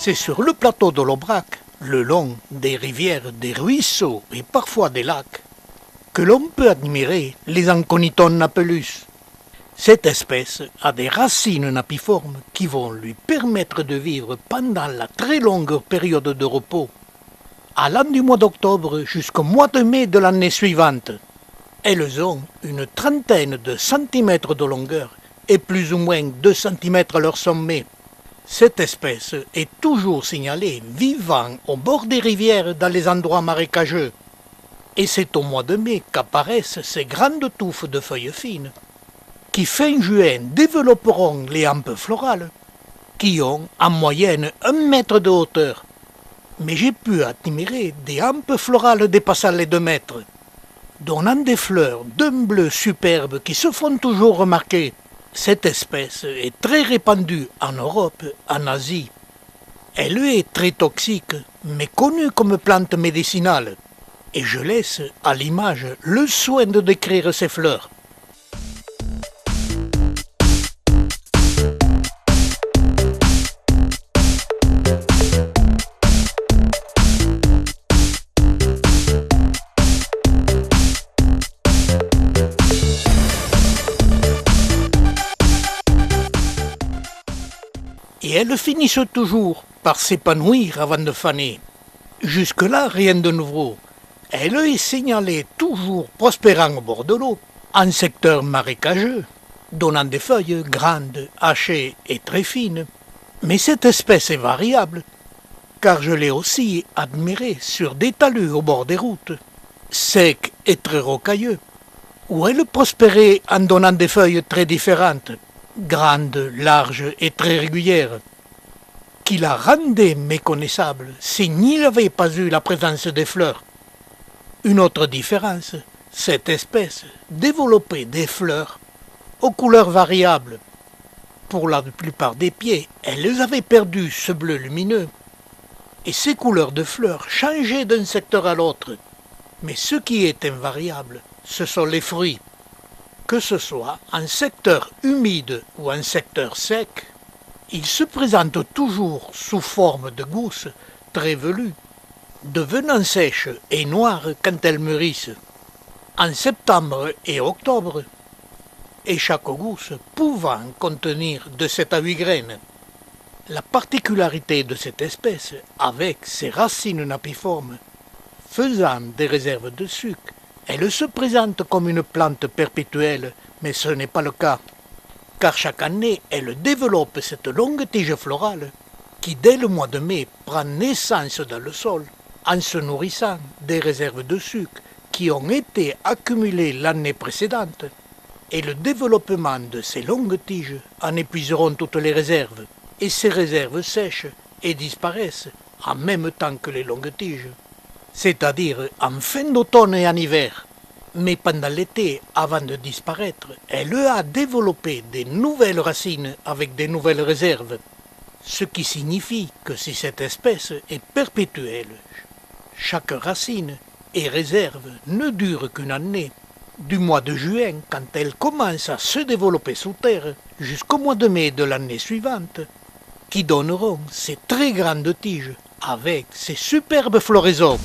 C'est sur le plateau de l'Aubrac, le long des rivières, des ruisseaux et parfois des lacs, que l'on peut admirer les Anconyton napellus. Cette espèce a des racines napiformes qui vont lui permettre de vivre pendant la très longue période de repos, allant du mois d'octobre jusqu'au mois de mai de l'année suivante. Elles ont une trentaine de centimètres de longueur et plus ou moins 2 centimètres à leur sommet. Cette espèce est toujours signalée vivant au bord des rivières dans les endroits marécageux. Et c'est au mois de mai qu'apparaissent ces grandes touffes de feuilles fines, qui fin juin développeront les hampes florales, qui ont en moyenne 1 mètre de hauteur. Mais j'ai pu admirer des hampes florales dépassant les 2 mètres, donnant des fleurs d'un bleu superbe qui se font toujours remarquer. Cette espèce est très répandue en Europe, en Asie. Elle est très toxique, mais connue comme plante médicinale. Et je laisse à l'image le soin de décrire ses fleurs. Et elles finissent toujours par s'épanouir avant de faner. Jusque-là, rien de nouveau. Elle est signalée toujours prospérant au bord de l'eau, en secteur marécageux, donnant des feuilles grandes, hachées et très fines. Mais cette espèce est variable, car je l'ai aussi admirée sur des talus au bord des routes, secs et très rocailleux, où elle prospérait en donnant des feuilles très différentes, grandes, larges et très régulières, qui la rendaient méconnaissable s'il n'y avait pas eu la présence des fleurs. Une autre différence, cette espèce développait des fleurs aux couleurs variables. Pour la plupart des pieds, elles avaient perdu ce bleu lumineux, et ces couleurs de fleurs changeaient d'un secteur à l'autre. Mais ce qui est invariable, ce sont les fruits. Que ce soit en secteur humide ou en secteur sec, ils se présentent toujours sous forme de gousses très velues, devenant sèches et noires quand elles mûrissent, en septembre et octobre, et chaque gousse pouvant contenir de 7 à 8 graines. La particularité de cette espèce, avec ses racines napiformes, faisant des réserves de sucre, elle se présente comme une plante perpétuelle, mais ce n'est pas le cas, car chaque année elle développe cette longue tige florale qui, dès le mois de mai, prend naissance dans le sol en se nourrissant des réserves de sucre qui ont été accumulées l'année précédente, et le développement de ces longues tiges en épuiseront toutes les réserves, et ces réserves sèchent et disparaissent en même temps que les longues tiges, c'est-à-dire en fin d'automne et en hiver. Mais pendant l'été, avant de disparaître, elle a développé de nouvelles racines avec de nouvelles réserves, ce qui signifie que si cette espèce est perpétuelle, chaque racine et réserve ne dure qu'une année, du mois de juin quand elle commence à se développer sous terre jusqu'au mois de mai de l'année suivante, qui donneront ces très grandes tiges avec ces superbes floraisons.